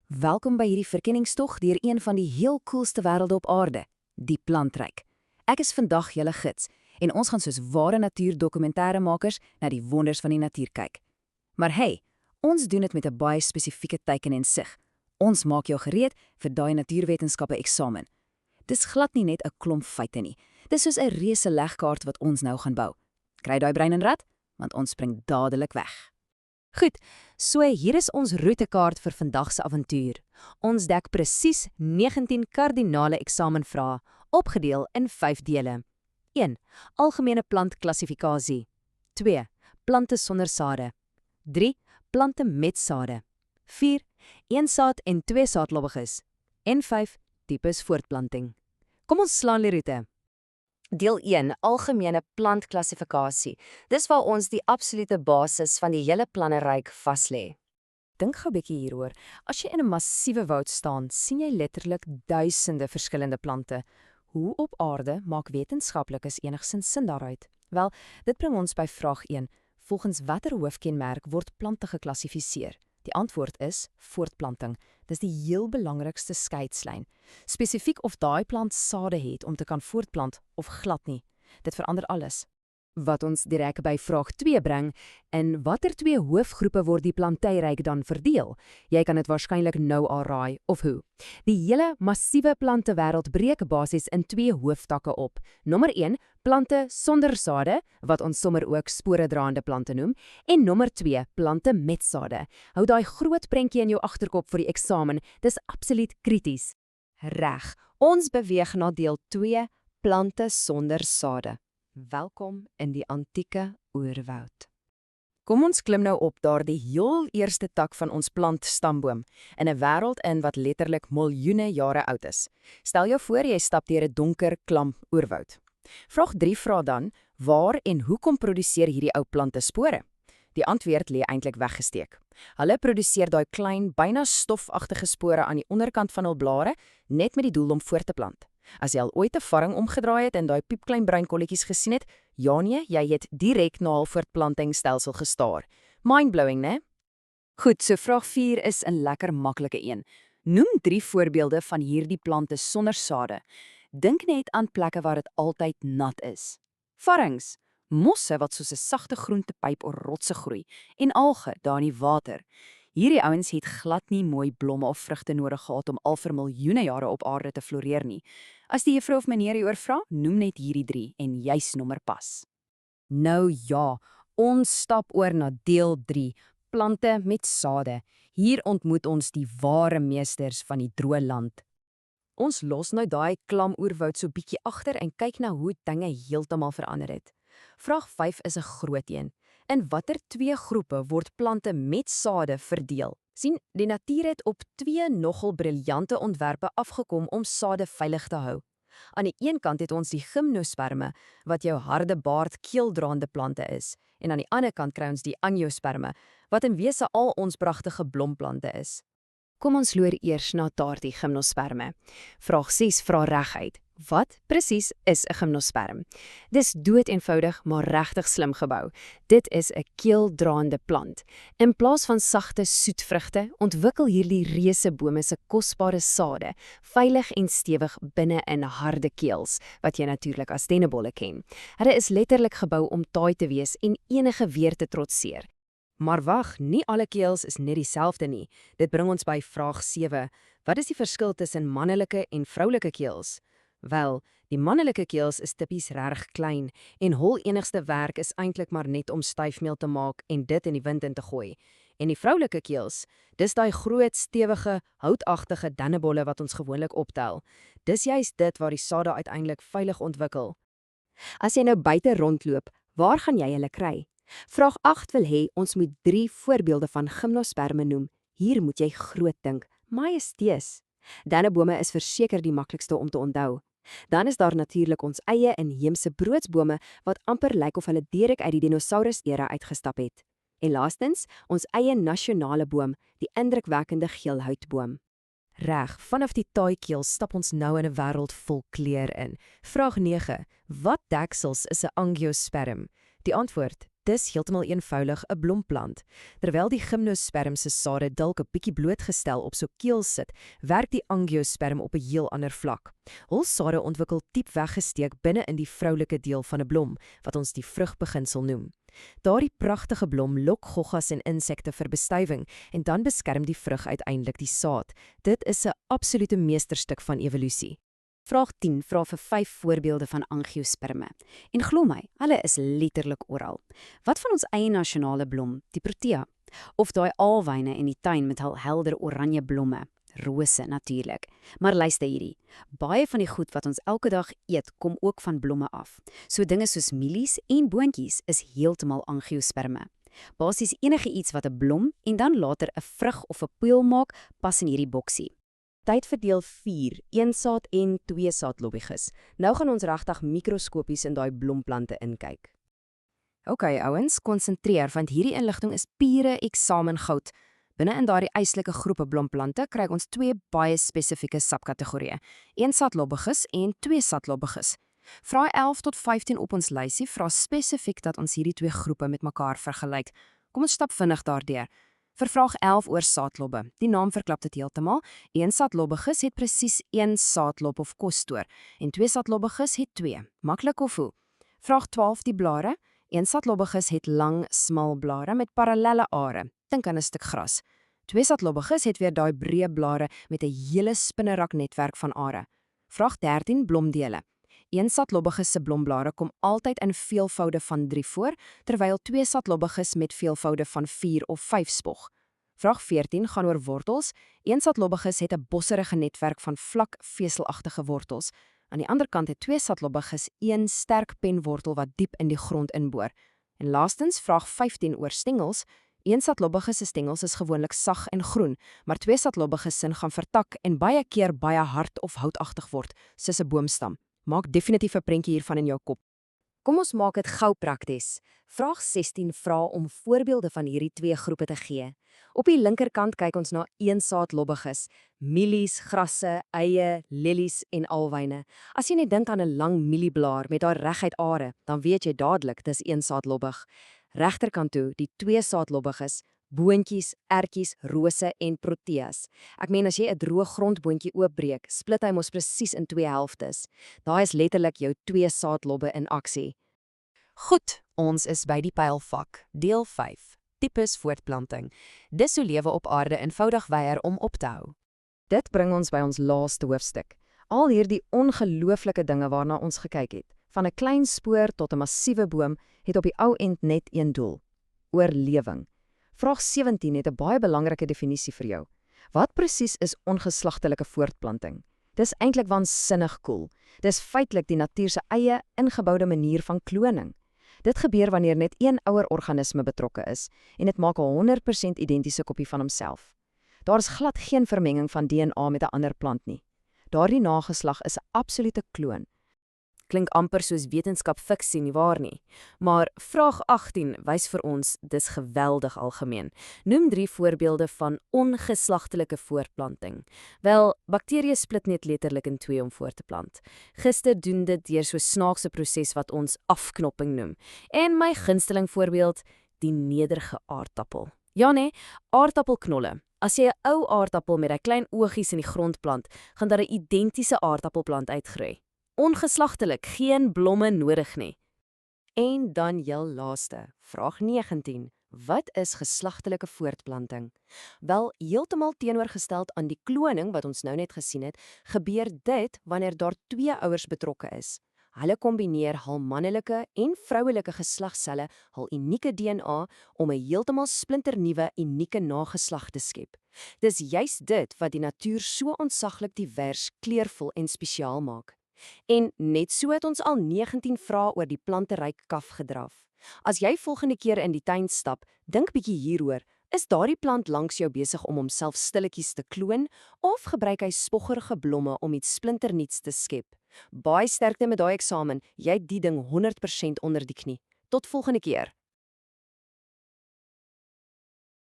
Welkom by hierdie verkenningstog deur een van die heel coolste wêrelde op aarde, die plantryk. Ek is vandag julle gids en ons gaan soos ware natuurdokumentêremakers na die wonders van die natuur kyk. Maar hey, ons doen dit met 'n baie spesifieke teiken en sig. Ons maak jou gereed vir daai natuurwetenskappe eksamen. Dis glad nie net 'n klomp feite nie. Dis soos 'n reuse legkaart wat ons nou gaan bou. Kry daai brein en rad, want ons spring dadelik weg. Goed, so hier is ons roetekaart vir vandag se avontuur. Ons dek presies 19 kardinale eksamenvrae, opgedeel in 5 dele. 1. Algemene plantklassifikasie. 2. Plante sonder sade. 3. Plante met sade. 4. Eensaad en tweesaadlobbiges. En 5. Tipes voortplanting. Kom ons slaan die roete. Deel 1, algemene plantklassifikasie. Dis waar ons die absolute basis van die hele planneryk vaslê. Dink gou 'n bietjie hieroor. As jy in 'n massiewe woud staan, sien jy letterlik duisende verskillende plante. Hoe op aarde maak wetenskaplikes enigsins sin daaruit? Wel, dit bring ons by vraag 1. Volgens watter hoofkenmerk word plante geklassifiseer? Die antwoord is voortplanting. Dis die heel belangrikste skeidslyn. Spesifiek of daai plant sade het om te kan voortplant of glad nie. Dit verander alles. Wat ons direk by vraag 2 bring, in watter 2 hoofgroepe word die plantyryk dan verdeel? Jy kan dit waarskynlik nou al raai, of hoe. Die hele massiewe plantewêreld breek basies in 2 hooftakke op. Nommer 1, plante sonder sade, wat ons sommer ook sporedraande plante noem, en nommer 2, plante met sade. Hou daai groot prentjie in jou agterkop vir die eksamen, dis absoluut krities. Reg, ons beweeg na deel 2, plante sonder sade. Welkom in die antieke oerwoud. Kom ons klim nou op daardie heel eerste tak van ons plantstamboom, in 'n wêreld in wat letterlik miljoene jare oud is. Stel jou voor jy stap deur 'n donker, klam oerwoud. Vraag 3 vra dan, waar en hoekom produseer hierdie ou plante spore? Die antwoord lê eintlik weggesteek. Hulle produseer daai klein, byna stofagtige spore aan die onderkant van hul blare, net met die doel om voort te plant. As jy al ooit 'n varring omgedraai het en daai piepklein bruin kolletjies gesien het, ja nee, jy het direk na hul voortplantingsstelsel gestaar. Mindblowing, né? Goed, so vraag 4 is 'n lekker maklike een. Noem 3 voorbeelde van hierdie plante sonder sade. Dink net aan plekke waar dit altyd nat is. Varrings, mosse wat soos 'n sagte groentepyp oor rotse groei, en alge daar in die water. Hierdie ouens het glad nie mooi blomme of vrugte nodig gehad om al vir miljoene jare op aarde te floreer nie. As die juffrou of meneer hieroor vra, noem net hierdie 3 en jy's nommer pas. Nou ja, ons stap oor na deel 3, plante met sade. Hier ontmoet ons die ware meesters van die droë land. Ons los nou daai klam oerwoud so bietjie agter en kyk na hoe dinge heeltemal verander het. Vraag 5 is 'n groot een. In watter 2 groepe word plante met sade verdeel? Sien, die natuur het op 2 nogal briljante ontwerpe afgekom om sade veilig te hou. Aan die een kant het ons die gimnosperme, wat jou harde baard keeldraande plante is, en aan die ander kant kry ons die angiosperme, wat in wese al ons pragtige blomplante is. Kom ons loer eers na daardie gimnosperme. Vraag 6 vra reguit. Wat presies is 'n gimnosperm? Dis doeteenvoudig, maar regtig slim gebou. Dit is 'n keeldraande plant. In plaas van sagte soetvrugte, ontwikkel hierdie reuse bome se kosbare sade, veilig en stewig binne in harde keels, wat jy natuurlik as dennebolle ken. Hulle is letterlik gebou om taai te wees en enige weer te trotseer. Maar wag, nie alle keels is net dieselfde nie. Dit bring ons by vraag 7. Wat is die verskil tussen mannelike en vroulike keels? Wel, die mannelike keels is tipies reg klein en hul enigste werk is eintlik maar net om styfmeel te maak en dit in die wind in te gooi. En die vroulike keels, dis daai groot, stewige, houtagtige dennebolle wat ons gewoonlik optel. Dis juist dit waar die sade uiteindelik veilig ontwikkel. As jy nou buite rondloop, waar gaan jy hulle kry? Vraag 8 wil hê ons moet 3 voorbeelde van gimnosperme noem. Hier moet jy groot dink, majesteus. Dennebome is verseker die maklikste om te onthou. Dan is daar natuurlik ons eie inheemse broodsbome wat amper lyk of hulle direk uit die dinosaurus-era uitgestap het. En laastens, ons eie nasionale boom, die indrukwekkende geelhoutboom. Reg, vanaf die taaikeel stap ons nou in 'n wêreld vol kleur in. Vraag 9. Wat deksels is 'n angiosperm? Die antwoord, Dis heeltemal eenvoudig 'n blomplant. Terwyl die gimnosperm se sade dalk 'n bietjie blootgestel op so keel sit, werk die angiosperm op 'n heel ander vlak. Hul sade ontwikkel diep weggesteek binne in die vroulike deel van 'n blom, wat ons die vrugbeginsel noem. Daardie pragtige blom lok goggas en insekte vir bestuiving en dan beskerm die vrug uiteindelik die saad. Dit is 'n absolute meesterstuk van evolusie. Vraag 10 vra vir 5 voorbeelde van angiosperme. En glo my, hulle is letterlik oral. Wat van ons eie nasionale blom, die protea? Of daai aalwyne in die tuin met hul helder oranje blomme? Rose natuurlik. Maar luister hierdie. Baie van die goed wat ons elke dag eet, kom ook van blomme af. So dinge soos mielies en boontjies is heeltemal angiosperme. Basies enige iets wat 'n blom en dan later 'n vrug of 'n peel maak, pas in hierdie boksie. Tyd vir deel 4, eensaad en tweesaad lobbyigus. Nou gaan ons regtig mikroskopies in daai blomplante inkyk. OK ouens, konsentreer want hierdie inligting is pure eksamengoud. Binne in daardie eislike groepe blomplante kry ons 2 baie spesifieke subkategorieë: eensaad lobbyigus en tweesaad lobbyigus. Vrae 11 tot 15 op ons lysie vra spesifiek dat ons hierdie 2 groepe met mekaar vergelyk. Kom ons stap vinnig daardeur. Vir vraag 11 oor saadlobbe. Die naam verklap dit heeltemal. Eensaad lobbyigus het presies 1 saadlob of kosstoor en tweesaad lobbyigus het 2. Maklik of hoe? Vraag 12 die blare. Eensaad lobbyigus het lang, smal blare met parallelle are. Dink aan 'n stuk gras. Tweesaad lobbyigus het weer daai breë blare met 'n hele spinnerak netwerk van are. Vraag 13 blomdele. Eensaad lobbyigus se blomblare kom altyd in veelvoude van 3 voor, terwyl tweesaad lobbyigus met veelvoude van 4 of 5 spog. Vraag 14 gaan oor wortels. Eensaad lobbyigus het 'n bosserige netwerk van vlak veselagtige wortels. Aan die ander kant het tweesaad lobbyigus 1 sterk penwortel wat diep in die grond inboor. En laastens vraag 15 oor stengels. Eensaad lobbyigus se stengels is gewoonlik sag en groen, maar tweesaad lobbyigus se gaan vertak en baie keer baie hard of houtagtig word, soos 'n boomstam. Maak definitief 'n prentjie hiervan in jou kop. Kom ons maak dit gou prakties. Vraag 16 vra om voorbeelde van hierdie 2 groepe te gee. Op die linkerkant kyk ons na eensaad lobbyigus, mielies, grasse, eie, lelies en aalwyne. As jy net dink aan 'n lang mielieblaar met haar reguit are, dan weet jy dadelik dis eensaad lobbig. Regterkant toe, die tweesaad lobbyigus, boontjies, ertjies, rose en proteas. Ek meen as jy 'n droë grondboontjie oopbreek, split hy mos presies in 2 helftes. Daai is letterlik jou 2 saadlobbe in aksie. Goed, ons is by die pylvak. Deel 5. Tipes voortplanting. Dis hoe lewe op aarde eenvoudig weier om op te hou. Dit bring ons by ons laaste hoofstuk. Al hierdie ongelooflike dinge waarna ons gekyk het, van 'n klein spoor tot 'n massiewe boom, het op die ou end net een doel: oorlewing. Vraag 17 het 'n baie belangrike definisie vir jou. Wat presies is ongeslagtelike voortplanting? Dis eintlik waansinnig cool. Dis feitelik die natuur se eie ingeboude manier van kloning. Dit gebeur wanneer net een ouer organisme betrokke is en dit maak 'n 100% identiese kopie van homself. Daar is glad geen vermenging van DNA met 'n ander plant nie. Daardie nageslag is 'n absolute kloon. Klink amper soos wetenskapfiksie nie waar nie. Maar vraag 18 wys vir ons dis geweldig algemeen. Noem 3 voorbeelde van ongeslagtelike voortplanting. Wel, bakterieë split net letterlik in 2 om voort te plant. Gister doen dit deur so 'n snaakse proses wat ons afknopping noem. En my gunsteling voorbeeld, die nederige aardappel. Ja nee, aardappelknolle. As jy 'n ou aardappel met 'n klein oogies in die grond plant, gaan daar 'n identiese aardappelplant uitgroei. Ongeslagtelik, geen blomme nodig nie. En dan jou laaste, vraag 19. Wat is geslagtelike voortplanting? Wel, heeltemal teenoorgesteld aan die kloning wat ons nou net gesien het, gebeur dit wanneer daar 2 ouers betrokke is. Hulle kombineer hul mannelike en vroulike geslagselle, hul unieke DNA, om 'n heeltemal splinternuwe, unieke nageslag te skep. Dis juis dit wat die natuur so ontsaglik divers, kleurvol en spesiaal maak. En net so het ons al 19 vrae oor die planteryk kaf gedraf. As jy volgende keer in die tuin stap, dink bietjie hieroor. Is daardie plant langs jou besig om homself stilletjies te kloon, of gebruik hy spoggerige blomme om iets splinternuuts te skep? Baie sterkte met daai eksamen, jy het die ding 100% onder die knie. Tot volgende keer.